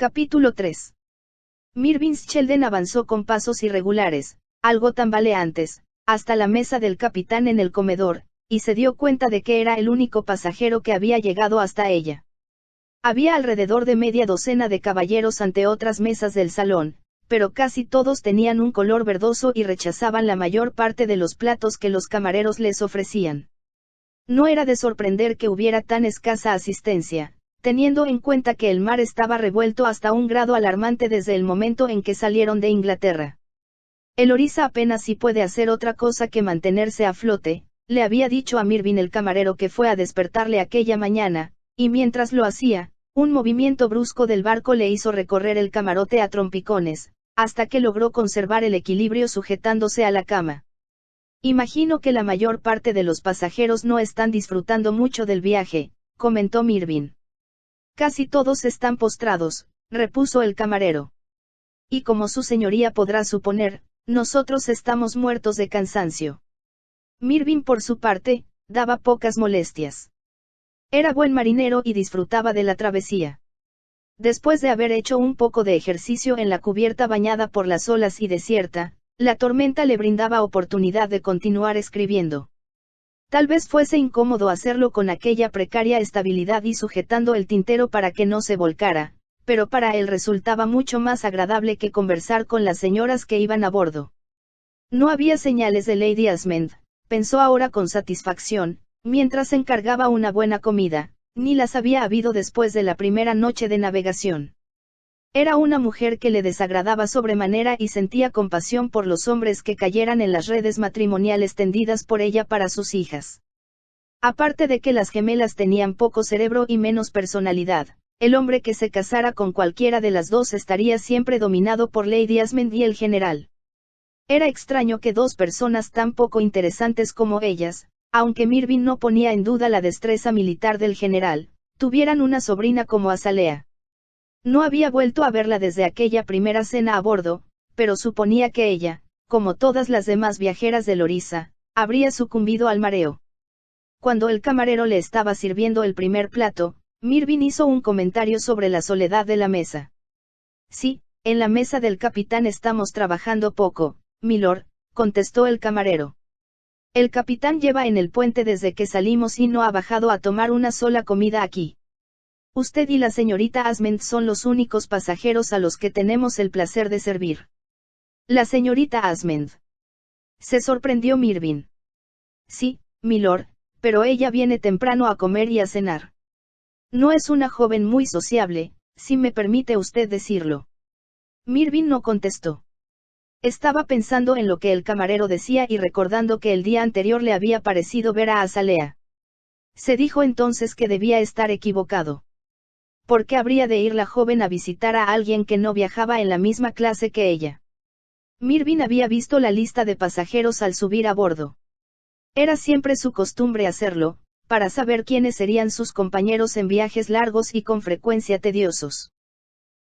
Capítulo 3. Mirvin Sheldon avanzó con pasos irregulares, algo tambaleantes, hasta la mesa del capitán en el comedor, y se dio cuenta de que era el único pasajero que había llegado hasta ella. Había alrededor de media docena de caballeros ante otras mesas del salón, pero casi todos tenían un color verdoso y rechazaban la mayor parte de los platos que los camareros les ofrecían. No era de sorprender que hubiera tan escasa asistencia, teniendo en cuenta que el mar estaba revuelto hasta un grado alarmante desde el momento en que salieron de Inglaterra. El Orisa apenas si puede hacer otra cosa que mantenerse a flote, le había dicho a Mirvin el camarero que fue a despertarle aquella mañana, y mientras lo hacía, un movimiento brusco del barco le hizo recorrer el camarote a trompicones, hasta que logró conservar el equilibrio sujetándose a la cama. Imagino que la mayor parte de los pasajeros no están disfrutando mucho del viaje, comentó Mirvin. Casi todos están postrados, repuso el camarero. Y como su señoría podrá suponer, nosotros estamos muertos de cansancio. Mirvin por su parte, daba pocas molestias. Era buen marinero y disfrutaba de la travesía. Después de haber hecho un poco de ejercicio en la cubierta bañada por las olas y desierta, la tormenta le brindaba oportunidad de continuar escribiendo. Tal vez fuese incómodo hacerlo con aquella precaria estabilidad y sujetando el tintero para que no se volcara, pero para él resultaba mucho más agradable que conversar con las señoras que iban a bordo. No había señales de Lady Asmund, pensó ahora con satisfacción, mientras encargaba una buena comida, ni las había habido después de la primera noche de navegación. Era una mujer que le desagradaba sobremanera y sentía compasión por los hombres que cayeran en las redes matrimoniales tendidas por ella para sus hijas. Aparte de que las gemelas tenían poco cerebro y menos personalidad, el hombre que se casara con cualquiera de las dos estaría siempre dominado por Lady Asmund y el general. Era extraño que dos personas tan poco interesantes como ellas, aunque Mirvin no ponía en duda la destreza militar del general, tuvieran una sobrina como Azalea. No había vuelto a verla desde aquella primera cena a bordo, pero suponía que ella, como todas las demás viajeras del Orisa, habría sucumbido al mareo. Cuando el camarero le estaba sirviendo el primer plato, Mirvin hizo un comentario sobre la soledad de la mesa. Sí, en la mesa del capitán estamos trabajando poco, milord, contestó el camarero. El capitán lleva en el puente desde que salimos y no ha bajado a tomar una sola comida aquí. Usted y la señorita Asmund son los únicos pasajeros a los que tenemos el placer de servir. La señorita Asmund. Se sorprendió Mirvin. Sí, milord, pero ella viene temprano a comer y a cenar. No es una joven muy sociable, si me permite usted decirlo. Mirvin no contestó. Estaba pensando en lo que el camarero decía y recordando que el día anterior le había parecido ver a Azalea. Se dijo entonces que debía estar equivocado. ¿Por qué habría de ir la joven a visitar a alguien que no viajaba en la misma clase que ella? Mirvin había visto la lista de pasajeros al subir a bordo. Era siempre su costumbre hacerlo, para saber quiénes serían sus compañeros en viajes largos y con frecuencia tediosos.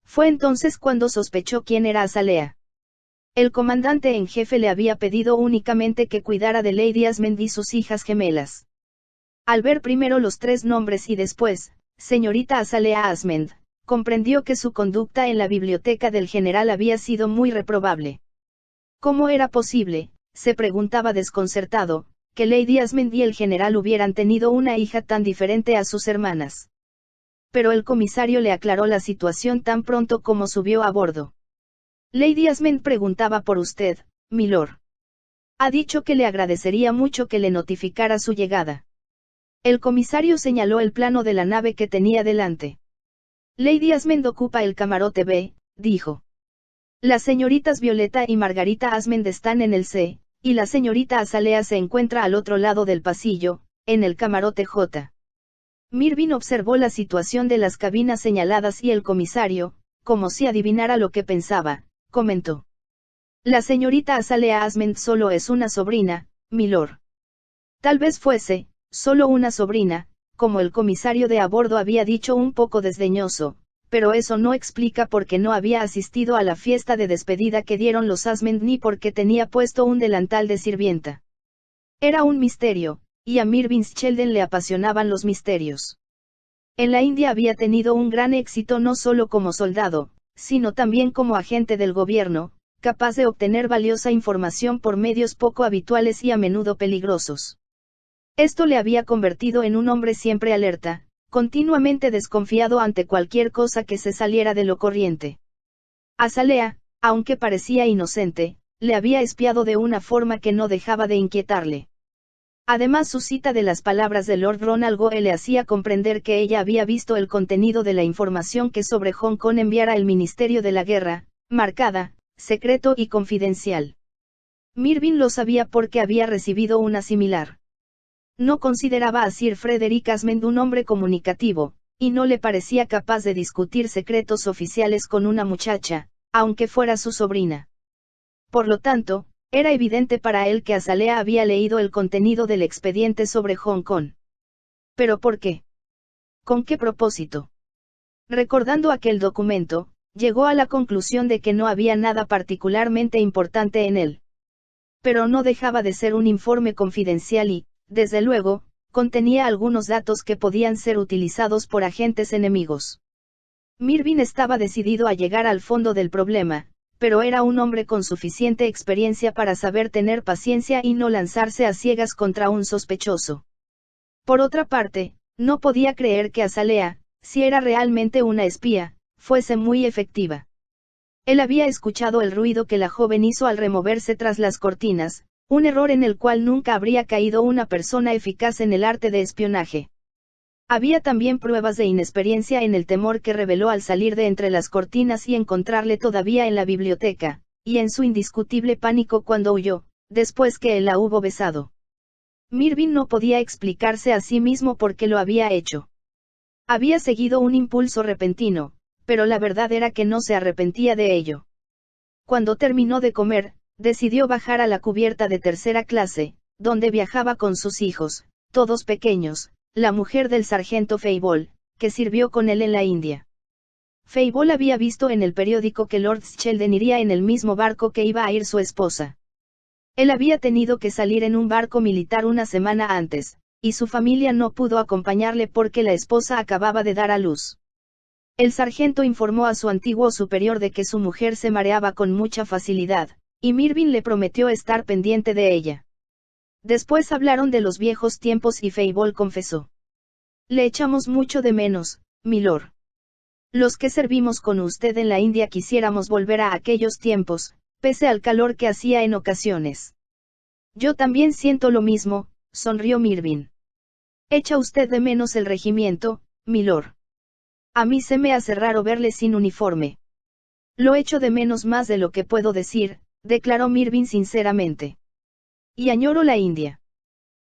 Fue entonces cuando sospechó quién era Azalea. El comandante en jefe le había pedido únicamente que cuidara de Lady Asmund y sus hijas gemelas. Al ver primero los tres nombres y después, señorita Azalea Asmund, comprendió que su conducta en la biblioteca del general había sido muy reprobable. ¿Cómo era posible, se preguntaba desconcertado, que Lady Asmund y el general hubieran tenido una hija tan diferente a sus hermanas? Pero el comisario le aclaró la situación tan pronto como subió a bordo. Lady Asmund preguntaba por usted, milord. Ha dicho que le agradecería mucho que le notificara su llegada. El comisario señaló el plano de la nave que tenía delante. Lady Asmund ocupa el camarote B, dijo. Las señoritas Violeta y Margarita Asmund están en el C, y la señorita Azalea se encuentra al otro lado del pasillo, en el camarote J. Mirvin observó la situación de las cabinas señaladas y el comisario, como si adivinara lo que pensaba, comentó. La señorita Azalea Asmund solo es una sobrina, milord. Tal vez fuese, solo una sobrina, como el comisario de a bordo había dicho un poco desdeñoso, pero eso no explica por qué no había asistido a la fiesta de despedida que dieron los Asmund ni por qué tenía puesto un delantal de sirvienta. Era un misterio, y a Mirvin Sheldon le apasionaban los misterios. En la India había tenido un gran éxito no solo como soldado, sino también como agente del gobierno, capaz de obtener valiosa información por medios poco habituales y a menudo peligrosos. Esto le había convertido en un hombre siempre alerta, continuamente desconfiado ante cualquier cosa que se saliera de lo corriente. Azalea, aunque parecía inocente, le había espiado de una forma que no dejaba de inquietarle. Además, su cita de las palabras de Lord Ronald Goe le hacía comprender que ella había visto el contenido de la información que sobre Hong Kong enviara el Ministerio de la Guerra, marcada, secreto y confidencial. Mirvin lo sabía porque había recibido una similar. No consideraba a Sir Frederick Asmond un hombre comunicativo, y no le parecía capaz de discutir secretos oficiales con una muchacha, aunque fuera su sobrina. Por lo tanto, era evidente para él que Azalea había leído el contenido del expediente sobre Hong Kong. ¿Pero por qué? ¿Con qué propósito? Recordando aquel documento, llegó a la conclusión de que no había nada particularmente importante en él. Pero no dejaba de ser un informe confidencial y, desde luego, contenía algunos datos que podían ser utilizados por agentes enemigos. Mirvin estaba decidido a llegar al fondo del problema, pero era un hombre con suficiente experiencia para saber tener paciencia y no lanzarse a ciegas contra un sospechoso. Por otra parte, no podía creer que Azalea, si era realmente una espía, fuese muy efectiva. Él había escuchado el ruido que la joven hizo al removerse tras las cortinas, un error en el cual nunca habría caído una persona eficaz en el arte de espionaje. Había también pruebas de inexperiencia en el temor que reveló al salir de entre las cortinas y encontrarle todavía en la biblioteca, y en su indiscutible pánico cuando huyó, después que él la hubo besado. Mirvin no podía explicarse a sí mismo por qué lo había hecho. Había seguido un impulso repentino, pero la verdad era que no se arrepentía de ello. Cuando terminó de comer, decidió bajar a la cubierta de tercera clase, donde viajaba con sus hijos, todos pequeños, la mujer del sargento Fable, que sirvió con él en la India. Fable había visto en el periódico que Lord Sheldon iría en el mismo barco que iba a ir su esposa. Él había tenido que salir en un barco militar una semana antes, y su familia no pudo acompañarle porque la esposa acababa de dar a luz. El sargento informó a su antiguo superior de que su mujer se mareaba con mucha facilidad, y Mirvin le prometió estar pendiente de ella. Después hablaron de los viejos tiempos y Fable confesó: «Le echamos mucho de menos, milord. Los que servimos con usted en la India quisiéramos volver a aquellos tiempos, pese al calor que hacía en ocasiones». «Yo también siento lo mismo», sonrió Mirvin. «¿Echa usted de menos el regimiento, milord?» «A mí se me hace raro verle sin uniforme». «Lo echo de menos más de lo que puedo decir», declaró Mirvin sinceramente. «Y añoro la India.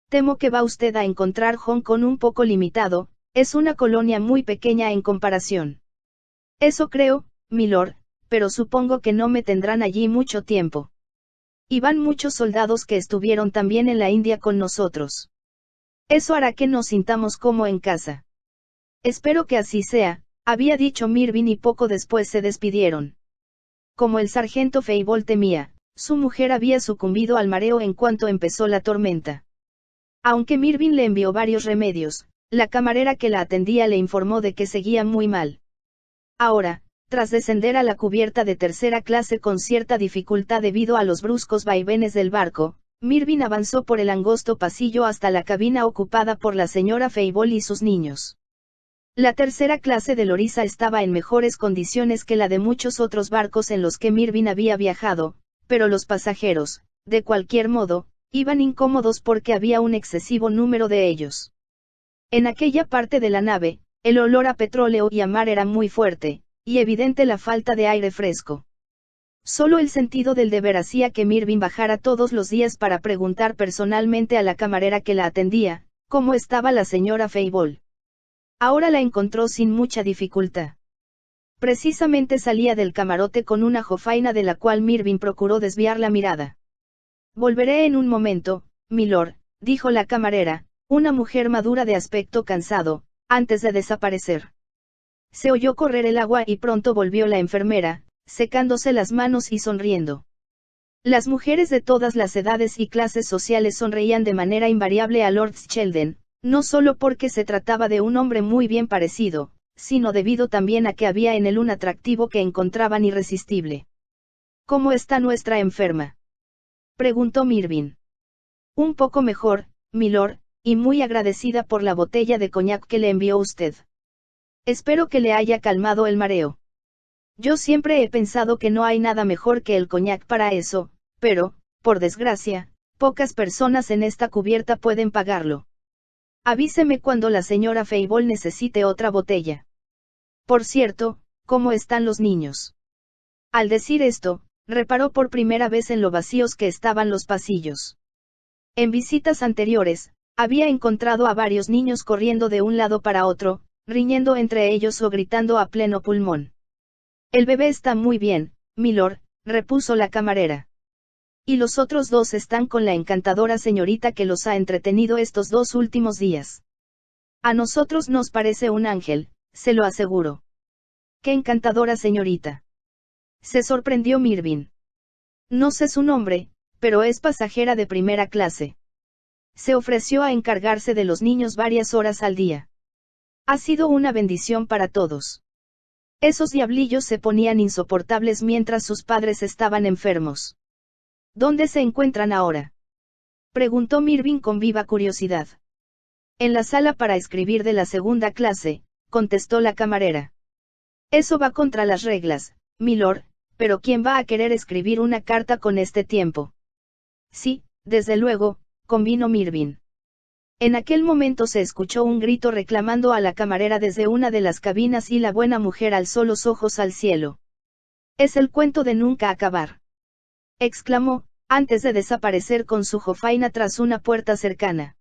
Temo que va usted a encontrar Hong Kong un poco limitado, es una colonia muy pequeña en comparación». «Eso creo, milord, pero supongo que no me tendrán allí mucho tiempo. Y van muchos soldados que estuvieron también en la India con nosotros. Eso hará que nos sintamos como en casa». «Espero que así sea», había dicho Mirvin y poco después se despidieron. Como el sargento Fable temía, su mujer había sucumbido al mareo en cuanto empezó la tormenta. Aunque Mirvin le envió varios remedios, la camarera que la atendía le informó de que seguía muy mal. Ahora, tras descender a la cubierta de tercera clase con cierta dificultad debido a los bruscos vaivenes del barco, Mirvin avanzó por el angosto pasillo hasta la cabina ocupada por la señora Fable y sus niños. La tercera clase de Lorisa estaba en mejores condiciones que la de muchos otros barcos en los que Mirvin había viajado, pero los pasajeros, de cualquier modo, iban incómodos porque había un excesivo número de ellos. En aquella parte de la nave, el olor a petróleo y a mar era muy fuerte, y evidente la falta de aire fresco. Solo el sentido del deber hacía que Mirvin bajara todos los días para preguntar personalmente a la camarera que la atendía, cómo estaba la señora Fable. Ahora la encontró sin mucha dificultad. Precisamente salía del camarote con una jofaina de la cual Mirvin procuró desviar la mirada. «Volveré en un momento, milord», dijo la camarera, una mujer madura de aspecto cansado, antes de desaparecer. Se oyó correr el agua y pronto volvió la enfermera, secándose las manos y sonriendo. Las mujeres de todas las edades y clases sociales sonreían de manera invariable a Lord Sheldon, No solo porque se trataba de un hombre muy bien parecido, sino debido también a que había en él un atractivo que encontraban irresistible. ¿Cómo está nuestra enferma?, preguntó Mirvin. Un poco mejor, milord, y muy agradecida por la botella de coñac que le envió usted. Espero que le haya calmado el mareo. Yo siempre he pensado que no hay nada mejor que el coñac para eso, pero, por desgracia, pocas personas en esta cubierta pueden pagarlo. Avíseme cuando la señora Fable necesite otra botella. Por cierto, ¿cómo están los niños? Al decir esto, reparó por primera vez en lo vacíos que estaban los pasillos. En visitas anteriores, había encontrado a varios niños corriendo de un lado para otro, riñendo entre ellos o gritando a pleno pulmón. El bebé está muy bien, milord, repuso la camarera. Y los otros dos están con la encantadora señorita que los ha entretenido estos 2 últimos días. A nosotros nos parece un ángel, se lo aseguro. ¡Qué encantadora señorita!, se sorprendió Mirvin. No sé su nombre, pero es pasajera de primera clase. Se ofreció a encargarse de los niños varias horas al día. Ha sido una bendición para todos. Esos diablillos se ponían insoportables mientras sus padres estaban enfermos. ¿Dónde se encuentran ahora?, preguntó Mirvin con viva curiosidad. En la sala para escribir de la segunda clase, contestó la camarera. Eso va contra las reglas, milord, pero ¿quién va a querer escribir una carta con este tiempo? Sí, desde luego, convino Mirvin. En aquel momento se escuchó un grito reclamando a la camarera desde una de las cabinas y la buena mujer alzó los ojos al cielo. Es el cuento de nunca acabar, exclamó, antes de desaparecer con su jofaina tras una puerta cercana.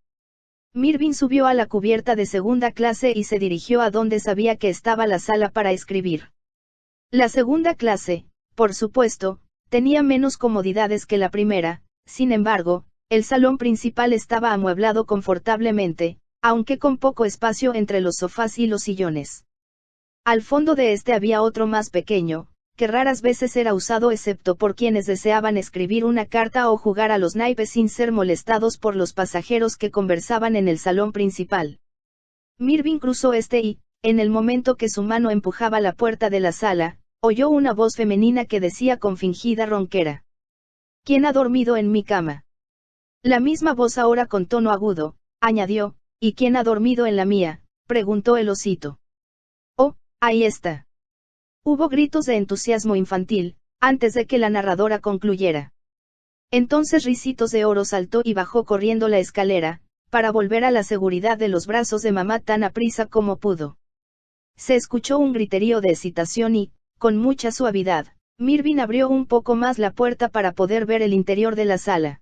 Mirvin subió a la cubierta de segunda clase y se dirigió a donde sabía que estaba la sala para escribir. La segunda clase, por supuesto, tenía menos comodidades que la primera, sin embargo, el salón principal estaba amueblado confortablemente, aunque con poco espacio entre los sofás y los sillones. Al fondo de este había otro más pequeño, que raras veces era usado excepto por quienes deseaban escribir una carta o jugar a los naipes sin ser molestados por los pasajeros que conversaban en el salón principal. Mirvin cruzó este y, en el momento que su mano empujaba la puerta de la sala, oyó una voz femenina que decía con fingida ronquera: ¿Quién ha dormido en mi cama? La misma voz ahora con tono agudo, añadió: ¿Y quién ha dormido en la mía?, preguntó el osito. Oh, ahí está. Hubo gritos de entusiasmo infantil, antes de que la narradora concluyera. Entonces Ricitos de Oro saltó y bajó corriendo la escalera, para volver a la seguridad de los brazos de mamá tan aprisa como pudo. Se escuchó un griterío de excitación y, con mucha suavidad, Mirvin abrió un poco más la puerta para poder ver el interior de la sala.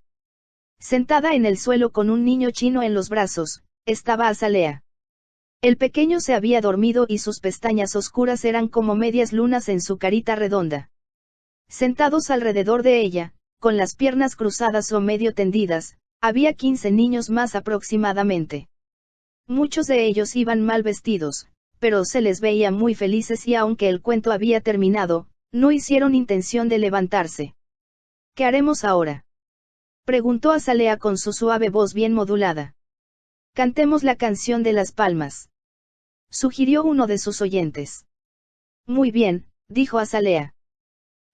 Sentada en el suelo con un niño chino en los brazos, estaba Azalea. El pequeño se había dormido y sus pestañas oscuras eran como medias lunas en su carita redonda. Sentados alrededor de ella, con las piernas cruzadas o medio tendidas, había 15 niños más aproximadamente. Muchos de ellos iban mal vestidos, pero se les veía muy felices y aunque el cuento había terminado, no hicieron intención de levantarse. ¿Qué haremos ahora?, preguntó Azalea con su suave voz bien modulada. Cantemos la canción de las palmas, sugirió uno de sus oyentes. Muy bien, dijo Azalea.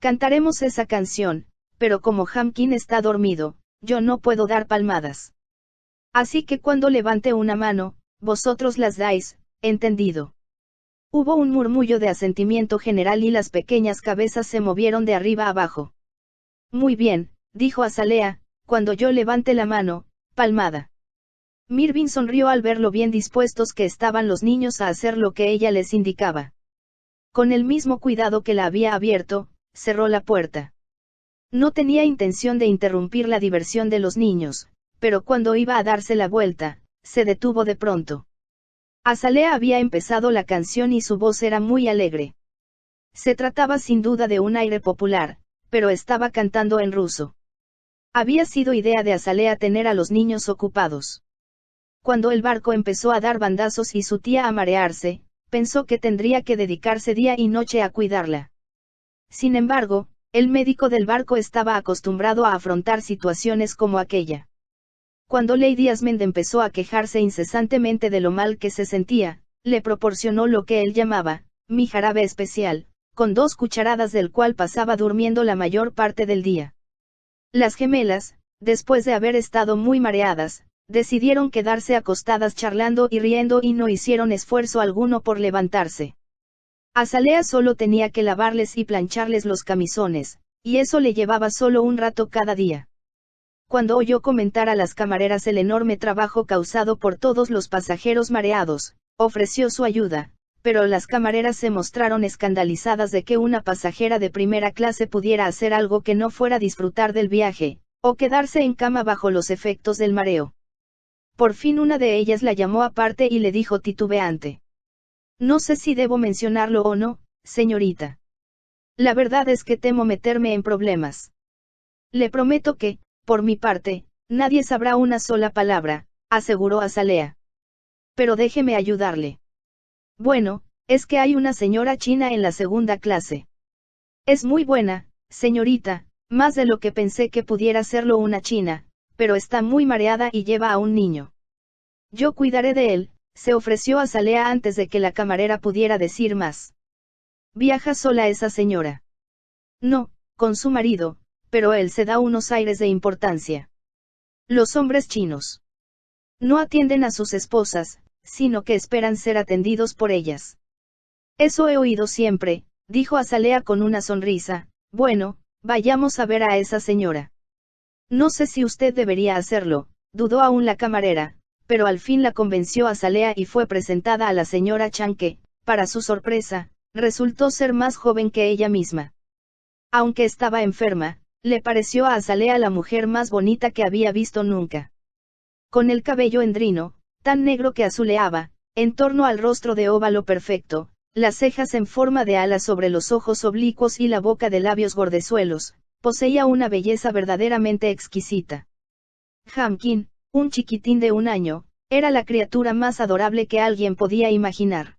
Cantaremos esa canción, pero como Hamkin está dormido, yo no puedo dar palmadas. Así que cuando levante una mano, vosotros las dais, ¿entendido? Hubo un murmullo de asentimiento general y las pequeñas cabezas se movieron de arriba abajo. Muy bien, dijo Azalea, cuando yo levante la mano, palmada. Mirvin sonrió al ver lo bien dispuestos que estaban los niños a hacer lo que ella les indicaba. Con el mismo cuidado que la había abierto, cerró la puerta. No tenía intención de interrumpir la diversión de los niños, pero cuando iba a darse la vuelta, se detuvo de pronto. Azalea había empezado la canción y su voz era muy alegre. Se trataba sin duda de un aire popular, pero estaba cantando en ruso. Había sido idea de Azalea tener a los niños ocupados. Cuando el barco empezó a dar bandazos y su tía a marearse, pensó que tendría que dedicarse día y noche a cuidarla. Sin embargo, el médico del barco estaba acostumbrado a afrontar situaciones como aquella. Cuando Lady Asmend empezó a quejarse incesantemente de lo mal que se sentía, le proporcionó lo que él llamaba, mi jarabe especial, con 2 cucharadas del cual pasaba durmiendo la mayor parte del día. Las gemelas, después de haber estado muy mareadas, decidieron quedarse acostadas charlando y riendo y no hicieron esfuerzo alguno por levantarse. Azalea solo tenía que lavarles y plancharles los camisones, y eso le llevaba solo un rato cada día. Cuando oyó comentar a las camareras el enorme trabajo causado por todos los pasajeros mareados, ofreció su ayuda, pero las camareras se mostraron escandalizadas de que una pasajera de primera clase pudiera hacer algo que no fuera disfrutar del viaje, o quedarse en cama bajo los efectos del mareo. Por fin una de ellas la llamó aparte y le dijo titubeante: «No sé si debo mencionarlo o no, señorita. La verdad es que temo meterme en problemas. Le prometo que, por mi parte, nadie sabrá una sola palabra», aseguró Azalea. «Pero déjeme ayudarle. Bueno, es que hay una señora china en la segunda clase. Es muy buena, señorita, más de lo que pensé que pudiera serlo una china, pero está muy mareada y lleva a un niño. Yo cuidaré de él», se ofreció Azalea antes de que la camarera pudiera decir más. «¿Viaja sola esa señora?» «No, con su marido, pero él se da unos aires de importancia. Los hombres chinos no atienden a sus esposas, sino que esperan ser atendidos por ellas». «Eso he oído siempre», dijo Azalea con una sonrisa. «Bueno, vayamos a ver a esa señora». «No sé si usted debería hacerlo», dudó aún la camarera, pero al fin la convenció Azalea y fue presentada a la señora Chan que, para su sorpresa, resultó ser más joven que ella misma. Aunque estaba enferma, le pareció a Azalea la mujer más bonita que había visto nunca. Con el cabello endrino, tan negro que azuleaba, en torno al rostro de óvalo perfecto, las cejas en forma de alas sobre los ojos oblicuos y la boca de labios gordezuelos, poseía una belleza verdaderamente exquisita. Hamkin, un chiquitín de 1 año, era la criatura más adorable que alguien podía imaginar.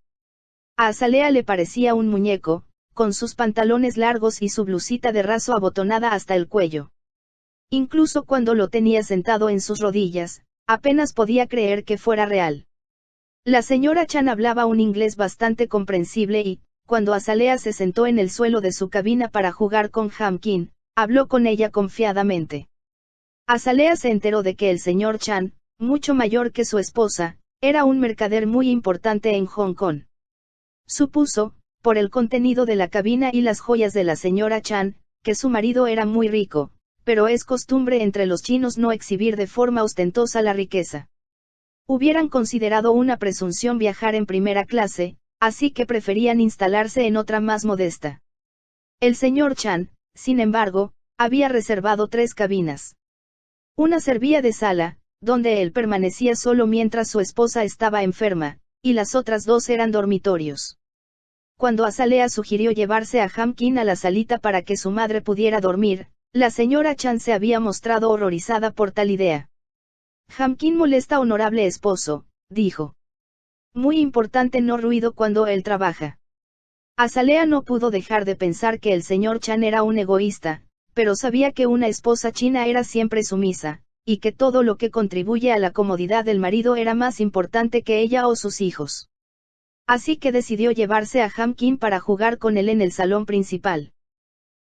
A Azalea le parecía un muñeco, con sus pantalones largos y su blusita de raso abotonada hasta el cuello. Incluso cuando lo tenía sentado en sus rodillas, apenas podía creer que fuera real. La señora Chan hablaba un inglés bastante comprensible y, cuando Azalea se sentó en el suelo de su cabina para jugar con Hamkin, habló con ella confiadamente. Azalea se enteró de que el señor Chan, mucho mayor que su esposa, era un mercader muy importante en Hong Kong. Supuso, por el contenido de la cabina y las joyas de la señora Chan, que su marido era muy rico, pero es costumbre entre los chinos no exhibir de forma ostentosa la riqueza. Hubieran considerado una presunción viajar en primera clase, así que preferían instalarse en otra más modesta. El señor Chan, sin embargo, había reservado 3 cabinas. Una servía de sala, donde él permanecía solo mientras su esposa estaba enferma, y las otras 2 eran dormitorios. Cuando Azalea sugirió llevarse a Hamkin a la salita para que su madre pudiera dormir, la señora Chan se había mostrado horrorizada por tal idea. «Hamkin molesta, honorable esposo», dijo. «Muy importante no ruido cuando él trabaja». Azalea no pudo dejar de pensar que el señor Chan era un egoísta, pero sabía que una esposa china era siempre sumisa, y que todo lo que contribuye a la comodidad del marido era más importante que ella o sus hijos. Así que decidió llevarse a Hamkin para jugar con él en el salón principal.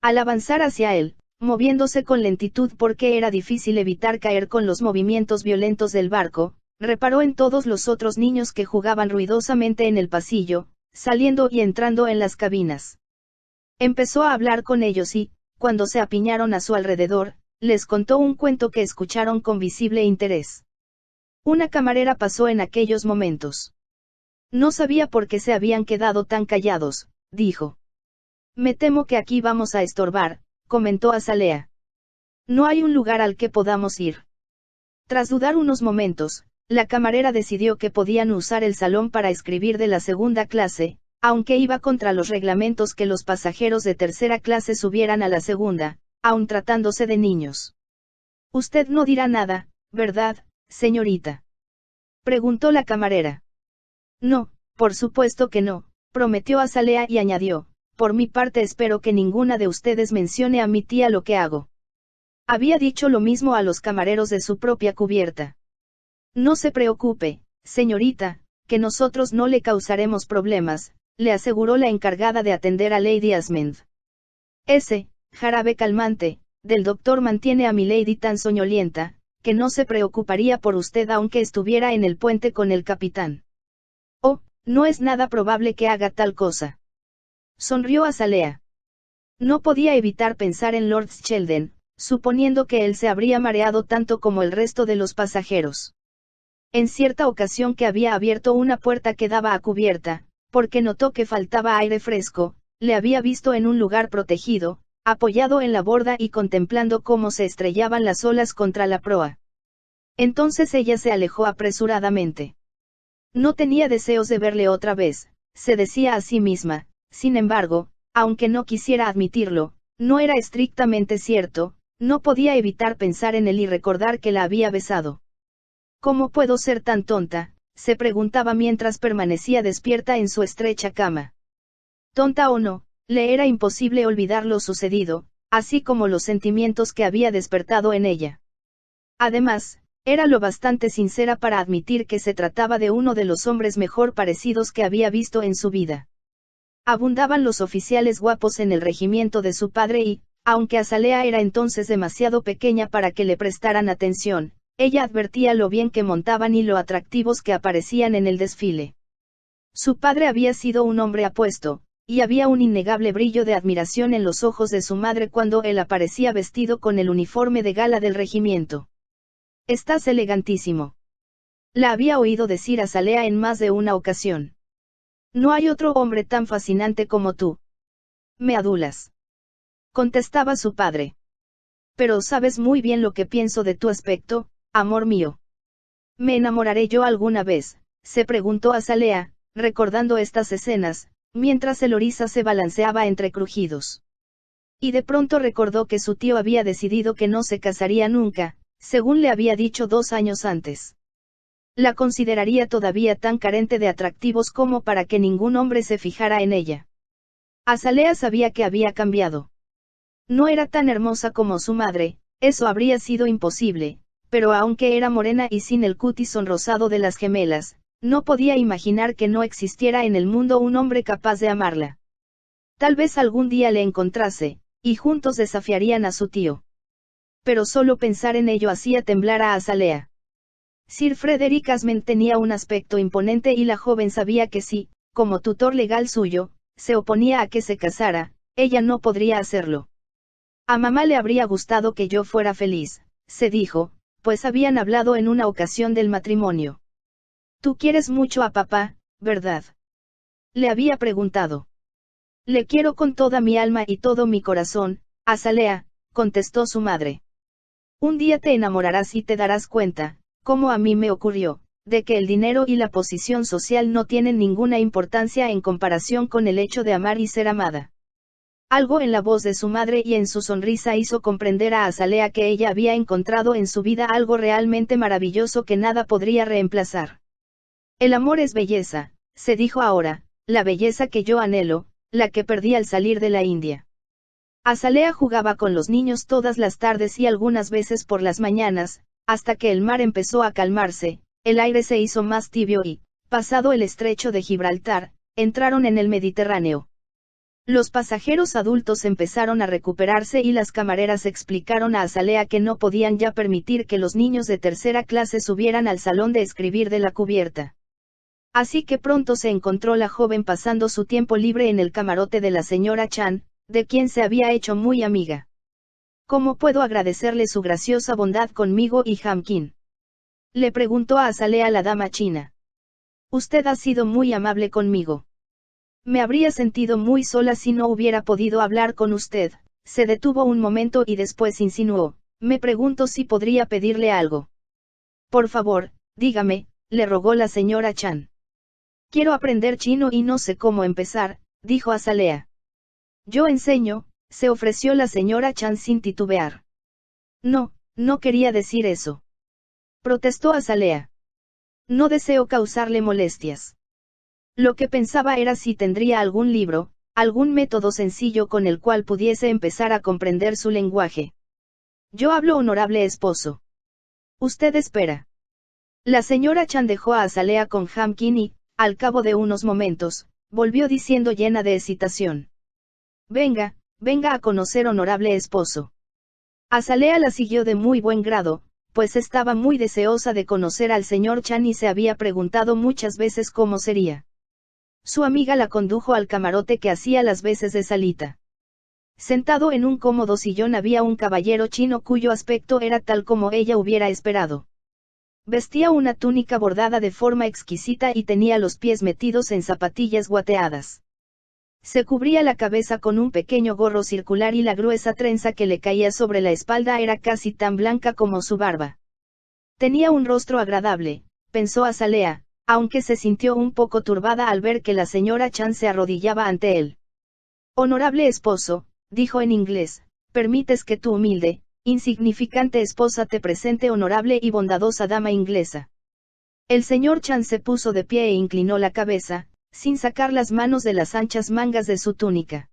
Al avanzar hacia él, moviéndose con lentitud porque era difícil evitar caer con los movimientos violentos del barco, reparó en todos los otros niños que jugaban ruidosamente en el pasillo, saliendo y entrando en las cabinas. Empezó a hablar con ellos y, cuando se apiñaron a su alrededor, les contó un cuento que escucharon con visible interés. Una camarera pasó en aquellos momentos. «No sabía por qué se habían quedado tan callados», dijo. «Me temo que aquí vamos a estorbar», comentó Azalea. «No hay un lugar al que podamos ir». Tras dudar unos momentos, la camarera decidió que podían usar el salón para escribir de la segunda clase, aunque iba contra los reglamentos que los pasajeros de tercera clase subieran a la segunda, aun tratándose de niños. «Usted no dirá nada, ¿verdad, señorita?», preguntó la camarera. «No, por supuesto que no», prometió Azalea y añadió: «Por mi parte espero que ninguna de ustedes mencione a mi tía lo que hago». Había dicho lo mismo a los camareros de su propia cubierta. No se preocupe, señorita, que nosotros no le causaremos problemas, le aseguró la encargada de atender a Lady Asmund. Ese jarabe calmante del doctor mantiene a milady tan soñolienta, que no se preocuparía por usted aunque estuviera en el puente con el capitán. Oh, no es nada probable que haga tal cosa. Sonrió Azalea. No podía evitar pensar en Lord Sheldon, suponiendo que él se habría mareado tanto como el resto de los pasajeros. En cierta ocasión que había abierto una puerta que daba a cubierta, porque notó que faltaba aire fresco, le había visto en un lugar protegido, apoyado en la borda y contemplando cómo se estrellaban las olas contra la proa. Entonces ella se alejó apresuradamente. No tenía deseos de verle otra vez, se decía a sí misma, sin embargo, aunque no quisiera admitirlo, no era estrictamente cierto, no podía evitar pensar en él y recordar que la había besado. ¿Cómo puedo ser tan tonta?, se preguntaba mientras permanecía despierta en su estrecha cama. Tonta o no, le era imposible olvidar lo sucedido, así como los sentimientos que había despertado en ella. Además, era lo bastante sincera para admitir que se trataba de uno de los hombres mejor parecidos que había visto en su vida. Abundaban los oficiales guapos en el regimiento de su padre y, aunque Azalea era entonces demasiado pequeña para que le prestaran atención, ella advertía lo bien que montaban y lo atractivos que aparecían en el desfile. Su padre había sido un hombre apuesto, y había un innegable brillo de admiración en los ojos de su madre cuando él aparecía vestido con el uniforme de gala del regimiento. «Estás elegantísimo», la había oído decir Azalea en más de una ocasión. «No hay otro hombre tan fascinante como tú. Me adulas», contestaba su padre. «Pero sabes muy bien lo que pienso de tu aspecto, amor mío». «¿Me enamoraré yo alguna vez?», se preguntó Azalea, recordando estas escenas, mientras el oriza se balanceaba entre crujidos. Y de pronto recordó que su tío había decidido que no se casaría nunca, según le había dicho 2 años antes. La consideraría todavía tan carente de atractivos como para que ningún hombre se fijara en ella. Azalea sabía que había cambiado. No era tan hermosa como su madre, eso habría sido imposible, pero aunque era morena y sin el cutis sonrosado de las gemelas, no podía imaginar que no existiera en el mundo un hombre capaz de amarla. Tal vez algún día le encontrase, y juntos desafiarían a su tío. Pero solo pensar en ello hacía temblar a Azalea. Sir Frederick Asmund tenía un aspecto imponente y la joven sabía que si, como tutor legal suyo, se oponía a que se casara, ella no podría hacerlo. A mamá le habría gustado que yo fuera feliz, se dijo, pues habían hablado en una ocasión del matrimonio. «Tú quieres mucho a papá, ¿verdad?», le había preguntado. «Le quiero con toda mi alma y todo mi corazón, Azalea», contestó su madre. «Un día te enamorarás y te darás cuenta, como a mí me ocurrió, de que el dinero y la posición social no tienen ninguna importancia en comparación con el hecho de amar y ser amada». Algo en la voz de su madre y en su sonrisa hizo comprender a Azalea que ella había encontrado en su vida algo realmente maravilloso que nada podría reemplazar. «El amor es belleza», se dijo ahora, «la belleza que yo anhelo, la que perdí al salir de la India». Azalea jugaba con los niños todas las tardes y algunas veces por las mañanas, hasta que el mar empezó a calmarse, el aire se hizo más tibio y, pasado el estrecho de Gibraltar, entraron en el Mediterráneo. Los pasajeros adultos empezaron a recuperarse y las camareras explicaron a Azalea que no podían ya permitir que los niños de tercera clase subieran al salón de escribir de la cubierta. Así que pronto se encontró la joven pasando su tiempo libre en el camarote de la señora Chan, de quien se había hecho muy amiga. «¿Cómo puedo agradecerle su graciosa bondad conmigo y Hamkin?», le preguntó a Azalea la dama china. «Usted ha sido muy amable conmigo. Me habría sentido muy sola si no hubiera podido hablar con usted». Se detuvo un momento y después insinuó, «Me pregunto si podría pedirle algo». «Por favor, dígame», le rogó la señora Chan. «Quiero aprender chino y no sé cómo empezar», dijo Azalea. «Yo enseño», se ofreció la señora Chan sin titubear. «No, no quería decir eso», protestó Azalea. «No deseo causarle molestias. Lo que pensaba era si tendría algún libro, algún método sencillo con el cual pudiese empezar a comprender su lenguaje». Yo hablo, honorable esposo. Usted espera. La señora Chan dejó a Azalea con Hamkin y, al cabo de unos momentos, volvió diciendo llena de excitación. Venga, venga a conocer, honorable esposo. Azalea la siguió de muy buen grado, pues estaba muy deseosa de conocer al señor Chan y se había preguntado muchas veces cómo sería. Su amiga la condujo al camarote que hacía las veces de salita. Sentado en un cómodo sillón había un caballero chino cuyo aspecto era tal como ella hubiera esperado. Vestía una túnica bordada de forma exquisita y tenía los pies metidos en zapatillas guateadas. Se cubría la cabeza con un pequeño gorro circular y la gruesa trenza que le caía sobre la espalda era casi tan blanca como su barba. Tenía un rostro agradable, pensó Azalea, aunque se sintió un poco turbada al ver que la señora Chan se arrodillaba ante él. Honorable esposo, dijo en inglés, permites que tu humilde, insignificante esposa te presente honorable y bondadosa dama inglesa. El señor Chan se puso de pie e inclinó la cabeza, sin sacar las manos de las anchas mangas de su túnica.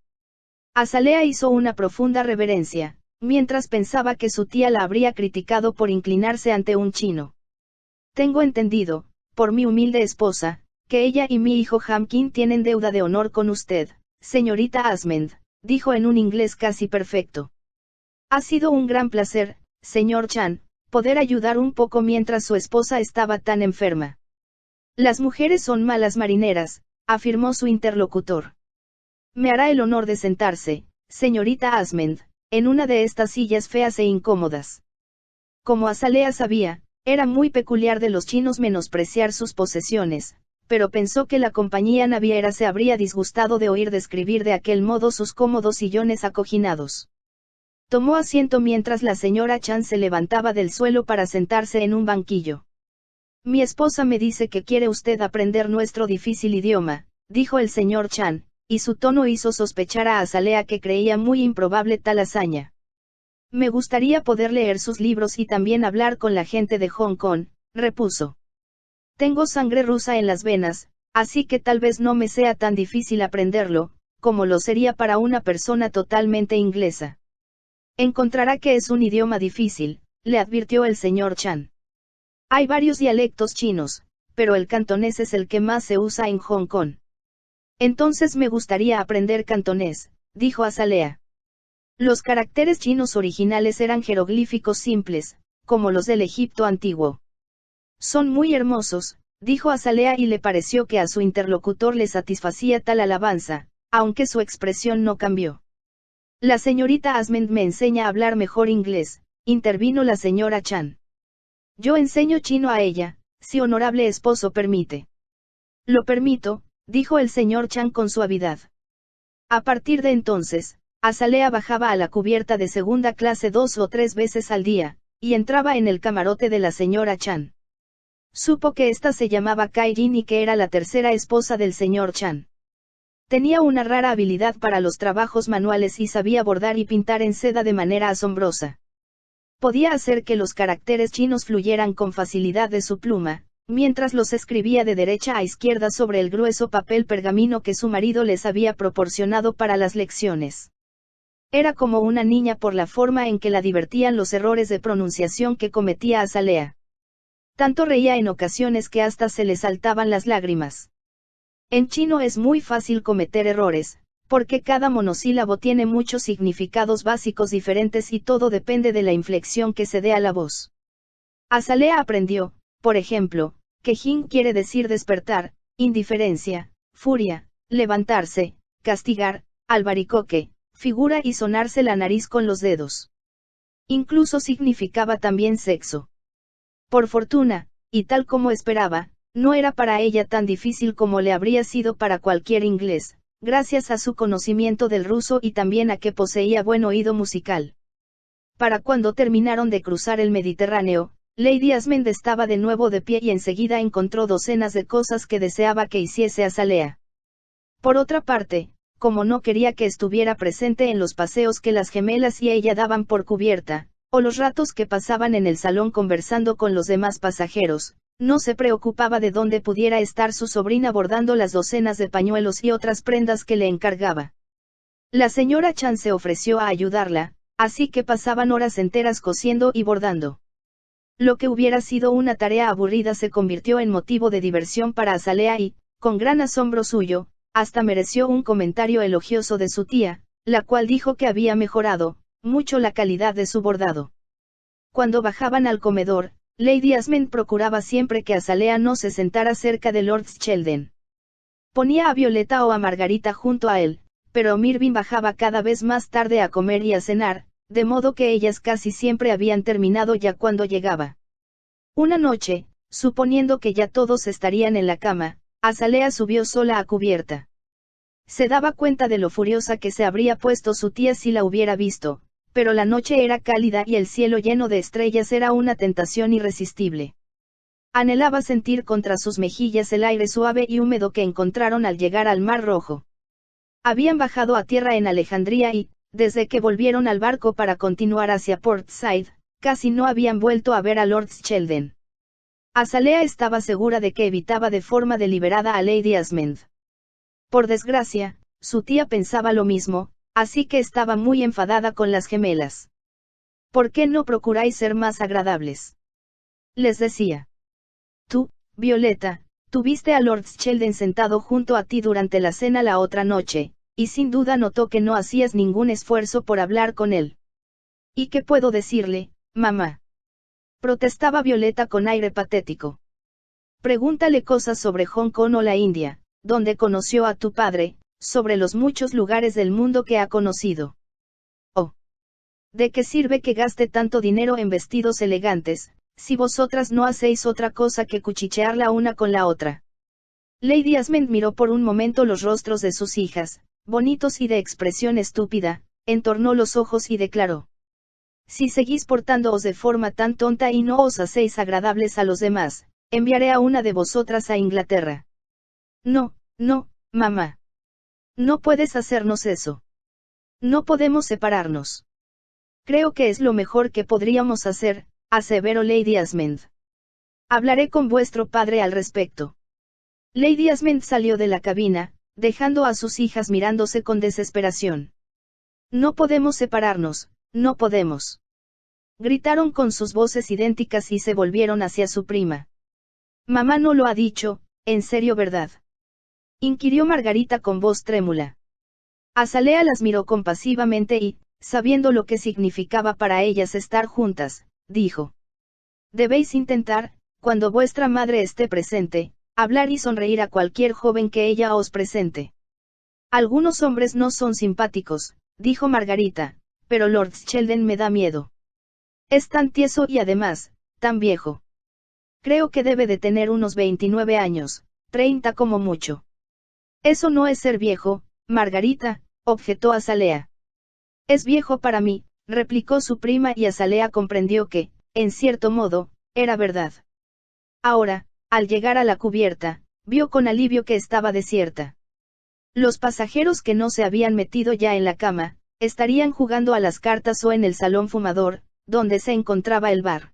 Azalea hizo una profunda reverencia, mientras pensaba que su tía la habría criticado por inclinarse ante un chino. Tengo entendido, por mi humilde esposa, que ella y mi hijo Hamkin tienen deuda de honor con usted, señorita Asmend, dijo en un inglés casi perfecto. Ha sido un gran placer, señor Chan, poder ayudar un poco mientras su esposa estaba tan enferma. Las mujeres son malas marineras, afirmó su interlocutor. Me hará el honor de sentarse, señorita Asmend, en una de estas sillas feas e incómodas. Como Azalea sabía, era muy peculiar de los chinos menospreciar sus posesiones, pero pensó que la compañía naviera se habría disgustado de oír describir de aquel modo sus cómodos sillones acoginados. Tomó asiento mientras la señora Chan se levantaba del suelo para sentarse en un banquillo. Mi esposa me dice que quiere usted aprender nuestro difícil idioma, dijo el señor Chan, y su tono hizo sospechar a Azalea que creía muy improbable tal hazaña. Me gustaría poder leer sus libros y también hablar con la gente de Hong Kong, repuso. Tengo sangre rusa en las venas, así que tal vez no me sea tan difícil aprenderlo, como lo sería para una persona totalmente inglesa. Encontrará que es un idioma difícil, le advirtió el señor Chan. Hay varios dialectos chinos, pero el cantonés es el que más se usa en Hong Kong. Entonces me gustaría aprender cantonés, dijo Azalea. Los caracteres chinos originales eran jeroglíficos simples, como los del Egipto antiguo. Son muy hermosos, dijo Azalea y le pareció que a su interlocutor le satisfacía tal alabanza, aunque su expresión no cambió. La señorita Asmend me enseña a hablar mejor inglés, intervino la señora Chan. Yo enseño chino a ella, si honorable esposo permite. Lo permito, dijo el señor Chan con suavidad. A partir de entonces, Azalea bajaba a la cubierta de segunda clase 2 o 3 veces al día, y entraba en el camarote de la señora Chan. Supo que ésta se llamaba Kai Jin y que era la tercera esposa del señor Chan. Tenía una rara habilidad para los trabajos manuales y sabía bordar y pintar en seda de manera asombrosa. Podía hacer que los caracteres chinos fluyeran con facilidad de su pluma, mientras los escribía de derecha a izquierda sobre el grueso papel pergamino que su marido les había proporcionado para las lecciones. Era como una niña por la forma en que la divertían los errores de pronunciación que cometía Azalea. Tanto reía en ocasiones que hasta se le saltaban las lágrimas. En chino es muy fácil cometer errores, porque cada monosílabo tiene muchos significados básicos diferentes y todo depende de la inflexión que se dé a la voz. Azalea aprendió, por ejemplo, que jin quiere decir despertar, indiferencia, furia, levantarse, castigar, albaricoque, figura y sonarse la nariz con los dedos. Incluso significaba también sexo. Por fortuna, y tal como esperaba, no era para ella tan difícil como le habría sido para cualquier inglés, gracias a su conocimiento del ruso y también a que poseía buen oído musical. Para cuando terminaron de cruzar el Mediterráneo, Lady Asmend estaba de nuevo de pie y enseguida encontró docenas de cosas que deseaba que hiciese Azalea. Por otra parte, como no quería que estuviera presente en los paseos que las gemelas y ella daban por cubierta, o los ratos que pasaban en el salón conversando con los demás pasajeros, no se preocupaba de dónde pudiera estar su sobrina bordando las docenas de pañuelos y otras prendas que le encargaba. La señora Chan se ofreció a ayudarla, así que pasaban horas enteras cosiendo y bordando. Lo que hubiera sido una tarea aburrida se convirtió en motivo de diversión para Azalea y, con gran asombro suyo, hasta mereció un comentario elogioso de su tía, la cual dijo que había mejorado mucho la calidad de su bordado. Cuando bajaban al comedor, Lady Asmund procuraba siempre que Azalea no se sentara cerca de Lord Selden. Ponía a Violeta o a Margarita junto a él, pero Mirvin bajaba cada vez más tarde a comer y a cenar, de modo que ellas casi siempre habían terminado ya cuando llegaba. Una noche, suponiendo que ya todos estarían en la cama, Azalea subió sola a cubierta. Se daba cuenta de lo furiosa que se habría puesto su tía si la hubiera visto, pero la noche era cálida y el cielo lleno de estrellas era una tentación irresistible. Anhelaba sentir contra sus mejillas el aire suave y húmedo que encontraron al llegar al Mar Rojo. Habían bajado a tierra en Alejandría y, desde que volvieron al barco para continuar hacia Port Said, casi no habían vuelto a ver a Lord Selden. Azalea estaba segura de que evitaba de forma deliberada a Lady Asmund. Por desgracia, su tía pensaba lo mismo, así que estaba muy enfadada con las gemelas. ¿Por qué no procuráis ser más agradables?, les decía. Tú, Violeta, tuviste a Lord Selden sentado junto a ti durante la cena la otra noche, y sin duda notó que no hacías ningún esfuerzo por hablar con él. ¿Y qué puedo decirle, mamá?, protestaba Violeta con aire patético. Pregúntale cosas sobre Hong Kong o la India, donde conoció a tu padre, sobre los muchos lugares del mundo que ha conocido. Oh, ¿de qué sirve que gaste tanto dinero en vestidos elegantes, si vosotras no hacéis otra cosa que cuchichear la una con la otra? Lady Asmund miró por un momento los rostros de sus hijas, bonitos y de expresión estúpida, entornó los ojos y declaró: si seguís portándoos de forma tan tonta y no os hacéis agradables a los demás, enviaré a una de vosotras a Inglaterra. No, no, mamá. No puedes hacernos eso. No podemos separarnos. Creo que es lo mejor que podríamos hacer, aseveró Lady Asmund. Hablaré con vuestro padre al respecto. Lady Asmund salió de la cabina, dejando a sus hijas mirándose con desesperación. No podemos separarnos, no podemos. Gritaron con sus voces idénticas y se volvieron hacia su prima. Mamá no lo ha dicho, en serio, ¿verdad?, inquirió Margarita con voz trémula. Azalea las miró compasivamente y, sabiendo lo que significaba para ellas estar juntas, dijo: debéis intentar, cuando vuestra madre esté presente, hablar y sonreír a cualquier joven que ella os presente. Algunos hombres no son simpáticos, dijo Margarita, pero Lord Selden me da miedo. Es tan tieso y además, tan viejo. Creo que debe de tener unos 29 años, 30 como mucho. Eso no es ser viejo, Margarita, objetó Azalea. Es viejo para mí, replicó su prima y Azalea comprendió que, en cierto modo, era verdad. Ahora, al llegar a la cubierta, vio con alivio que estaba desierta. Los pasajeros que no se habían metido ya en la cama, estarían jugando a las cartas o en el salón fumador, donde se encontraba el bar.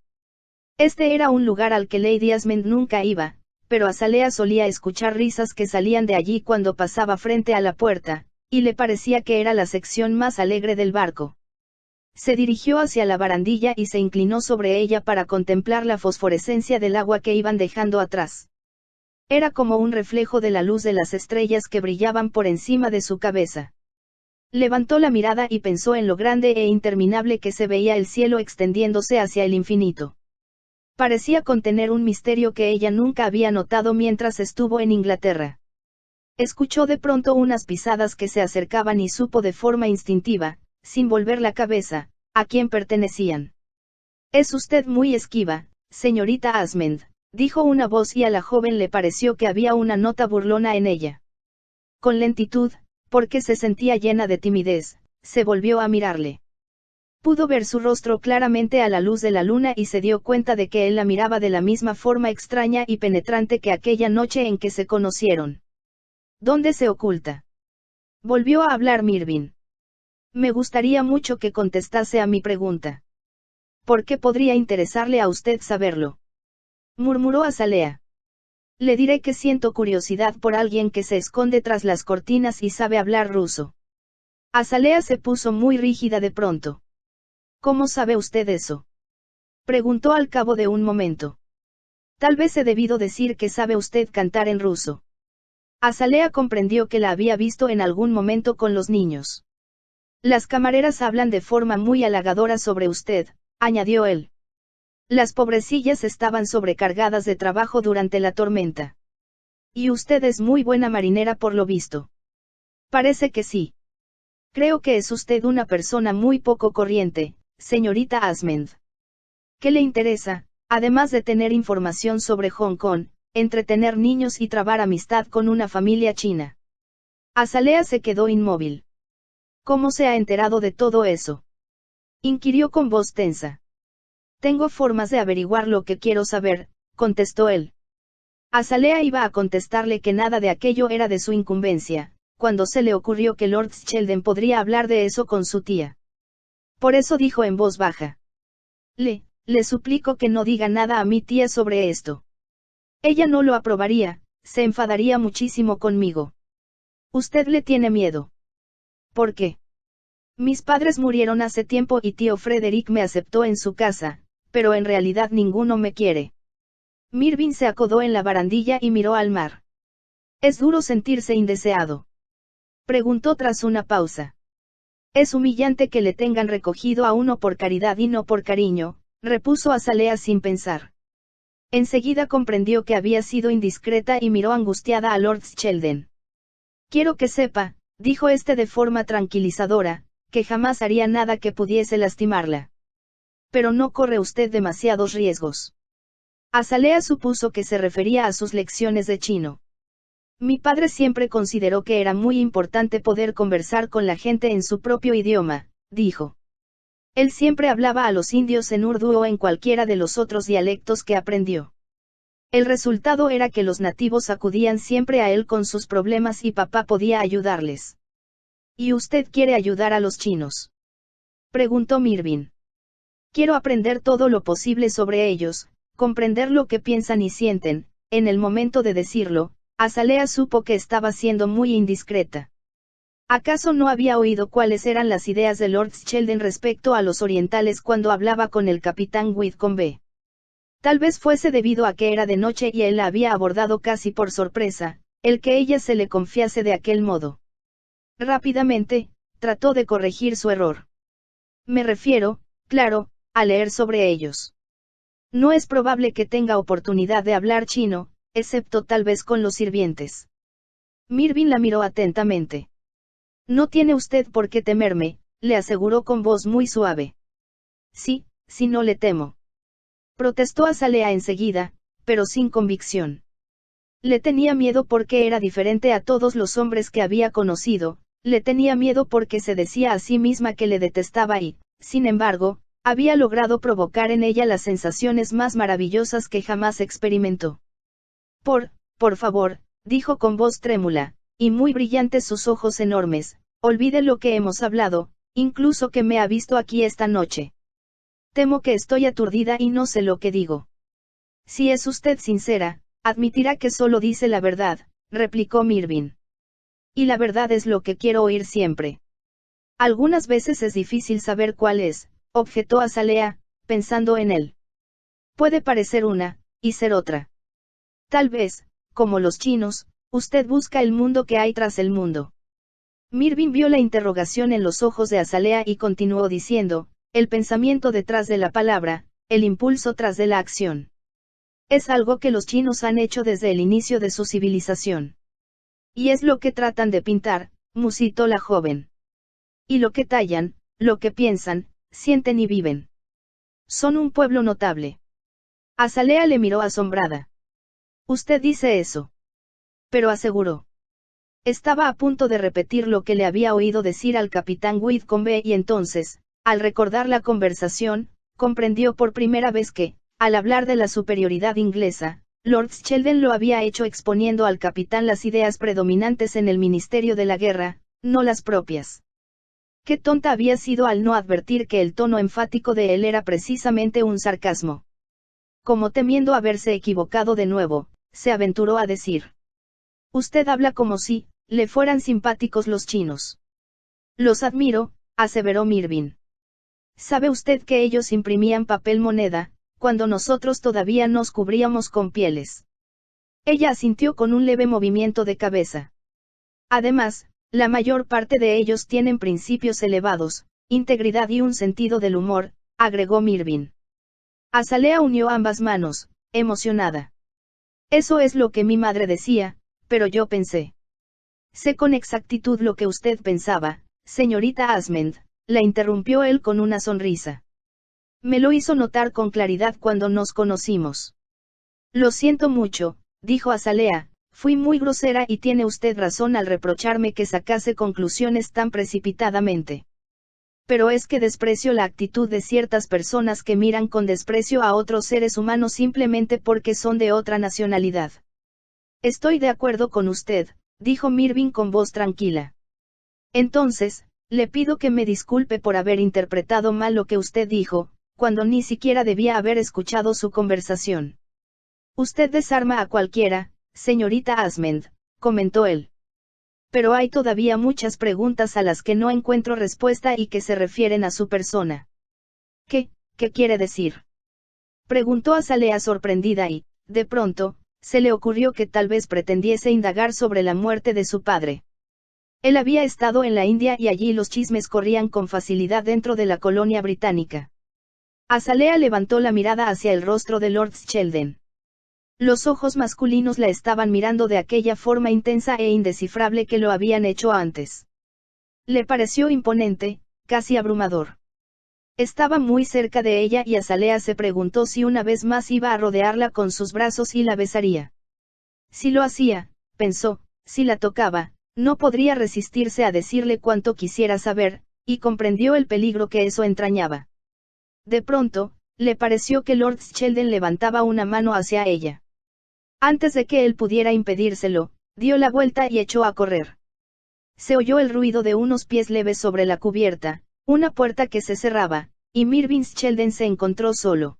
Este era un lugar al que Lady Asmund nunca iba, pero Azalea solía escuchar risas que salían de allí cuando pasaba frente a la puerta, y le parecía que era la sección más alegre del barco. Se dirigió hacia la barandilla y se inclinó sobre ella para contemplar la fosforescencia del agua que iban dejando atrás. Era como un reflejo de la luz de las estrellas que brillaban por encima de su cabeza. Levantó la mirada y pensó en lo grande e interminable que se veía el cielo extendiéndose hacia el infinito. Parecía contener un misterio que ella nunca había notado mientras estuvo en Inglaterra. Escuchó de pronto unas pisadas que se acercaban y supo de forma instintiva, sin volver la cabeza, a quién pertenecían. Es usted muy esquiva, señorita Asmund, dijo una voz y a la joven le pareció que había una nota burlona en ella. Con lentitud, porque se sentía llena de timidez, se volvió a mirarle. Pudo ver su rostro claramente a la luz de la luna y se dio cuenta de que él la miraba de la misma forma extraña y penetrante que aquella noche en que se conocieron. ¿Dónde se oculta?, volvió a hablar Mirvin. Me gustaría mucho que contestase a mi pregunta. ¿Por qué podría interesarle a usted saberlo?, murmuró Azalea. Le diré que siento curiosidad por alguien que se esconde tras las cortinas y sabe hablar ruso. Azalea se puso muy rígida de pronto. ¿Cómo sabe usted eso? Preguntó al cabo de un momento. Tal vez he debido decir que sabe usted cantar en ruso. Azalea comprendió que la había visto en algún momento con los niños. Las camareras hablan de forma muy halagadora sobre usted, añadió él. Las pobrecillas estaban sobrecargadas de trabajo durante la tormenta. Y usted es muy buena marinera por lo visto. Parece que sí. Creo que es usted una persona muy poco corriente, señorita Asmend. ¿Qué le interesa, además de tener información sobre Hong Kong, entretener niños y trabar amistad con una familia china? Azalea se quedó inmóvil. ¿Cómo se ha enterado de todo eso? Inquirió con voz tensa. Tengo formas de averiguar lo que quiero saber, contestó él. Azalea iba a contestarle que nada de aquello era de su incumbencia, cuando se le ocurrió que Lord Sheldon podría hablar de eso con su tía. Por eso dijo en voz baja. Le suplico que no diga nada a mi tía sobre esto. Ella no lo aprobaría, se enfadaría muchísimo conmigo. Usted le tiene miedo. ¿Por qué? Mis padres murieron hace tiempo y tío Frederick me aceptó en su casa, pero en realidad ninguno me quiere. Mirvin se acodó en la barandilla y miró al mar. ¿Es duro sentirse indeseado? Preguntó tras una pausa. Es humillante que le tengan recogido a uno por caridad y no por cariño, repuso Azalea sin pensar. Enseguida comprendió que había sido indiscreta y miró angustiada a Lord Sheldon. Quiero que sepa, dijo este de forma tranquilizadora, que jamás haría nada que pudiese lastimarla. Pero no corre usted demasiados riesgos. Azalea supuso que se refería a sus lecciones de chino. Mi padre siempre consideró que era muy importante poder conversar con la gente en su propio idioma, dijo. Él siempre hablaba a los indios en urdu o en cualquiera de los otros dialectos que aprendió. El resultado era que los nativos acudían siempre a él con sus problemas y papá podía ayudarles. ¿Y usted quiere ayudar a los chinos? Preguntó Mirvin. Quiero aprender todo lo posible sobre ellos, comprender lo que piensan y sienten. En el momento de decirlo, Azalea supo que estaba siendo muy indiscreta. ¿Acaso no había oído cuáles eran las ideas de Lord Sheldon respecto a los orientales cuando hablaba con el capitán Whitcombe? Tal vez fuese debido a que era de noche y él la había abordado casi por sorpresa, el que ella se le confiase de aquel modo. Rápidamente, trató de corregir su error. Me refiero, claro, a leer sobre ellos. No es probable que tenga oportunidad de hablar chino, excepto tal vez con los sirvientes. Mirvin la miró atentamente. No tiene usted por qué temerme, le aseguró con voz muy suave. Sí, sí, no le temo. Protestó Azalea enseguida, pero sin convicción. Le tenía miedo porque era diferente a todos los hombres que había conocido, le tenía miedo porque se decía a sí misma que le detestaba y, sin embargo, había logrado provocar en ella las sensaciones más maravillosas que jamás experimentó. Por favor, dijo con voz trémula, y muy brillantes sus ojos enormes, olvide lo que hemos hablado, incluso que me ha visto aquí esta noche. Temo que estoy aturdida y no sé lo que digo. Si es usted sincera, admitirá que solo dice la verdad, replicó Mirvin. Y la verdad es lo que quiero oír siempre. Algunas veces es difícil saber cuál es, objetó Azalea, pensando en él. Puede parecer una, y ser otra. Tal vez, como los chinos, usted busca el mundo que hay tras el mundo. Mirvin vio la interrogación en los ojos de Azalea y continuó diciendo, el pensamiento detrás de la palabra, el impulso tras de la acción. Es algo que los chinos han hecho desde el inicio de su civilización. Y es lo que tratan de pintar, musitó la joven. Y lo que tallan, lo que piensan, sienten y viven. Son un pueblo notable. Azalea le miró asombrada. Usted dice eso. Pero aseguró. Estaba a punto de repetir lo que le había oído decir al capitán Whitcombe y entonces, al recordar la conversación, comprendió por primera vez que, al hablar de la superioridad inglesa, Lord Sheldon lo había hecho exponiendo al capitán las ideas predominantes en el Ministerio de la Guerra, no las propias. Qué tonta había sido al no advertir que el tono enfático de él era precisamente un sarcasmo. Como temiendo haberse equivocado de nuevo, se aventuró a decir. Usted habla como si le fueran simpáticos los chinos. Los admiro, aseveró Mirvin. ¿Sabe usted que ellos imprimían papel moneda, cuando nosotros todavía nos cubríamos con pieles? Ella asintió con un leve movimiento de cabeza. Además, la mayor parte de ellos tienen principios elevados, integridad y un sentido del humor, agregó Mirvin. Azalea unió ambas manos, emocionada. Eso es lo que mi madre decía, pero yo pensé. Sé con exactitud lo que usted pensaba, señorita Asmund, la interrumpió él con una sonrisa. Me lo hizo notar con claridad cuando nos conocimos. Lo siento mucho, dijo Azalea, fui muy grosera y tiene usted razón al reprocharme que sacase conclusiones tan precipitadamente. Pero es que desprecio la actitud de ciertas personas que miran con desprecio a otros seres humanos simplemente porque son de otra nacionalidad. Estoy de acuerdo con usted, dijo Mirvin con voz tranquila. Entonces, le pido que me disculpe por haber interpretado mal lo que usted dijo, cuando ni siquiera debía haber escuchado su conversación. Usted desarma a cualquiera, señorita Asmund, comentó él. Pero hay todavía muchas preguntas a las que no encuentro respuesta y que se refieren a su persona. ¿Qué quiere decir? Preguntó Azalea sorprendida y, de pronto, se le ocurrió que tal vez pretendiese indagar sobre la muerte de su padre. Él había estado en la India y allí los chismes corrían con facilidad dentro de la colonia británica. Azalea levantó la mirada hacia el rostro de Lord Sheldon. Los ojos masculinos la estaban mirando de aquella forma intensa e indescifrable que lo habían hecho antes. Le pareció imponente, casi abrumador. Estaba muy cerca de ella y Azalea se preguntó si una vez más iba a rodearla con sus brazos y la besaría. Si lo hacía, pensó, si la tocaba, no podría resistirse a decirle cuánto quisiera saber, y comprendió el peligro que eso entrañaba. De pronto, le pareció que Lord Sheldon levantaba una mano hacia ella. Antes de que él pudiera impedírselo, dio la vuelta y echó a correr. Se oyó el ruido de unos pies leves sobre la cubierta, una puerta que se cerraba, y Mirvin Sheldon se encontró solo.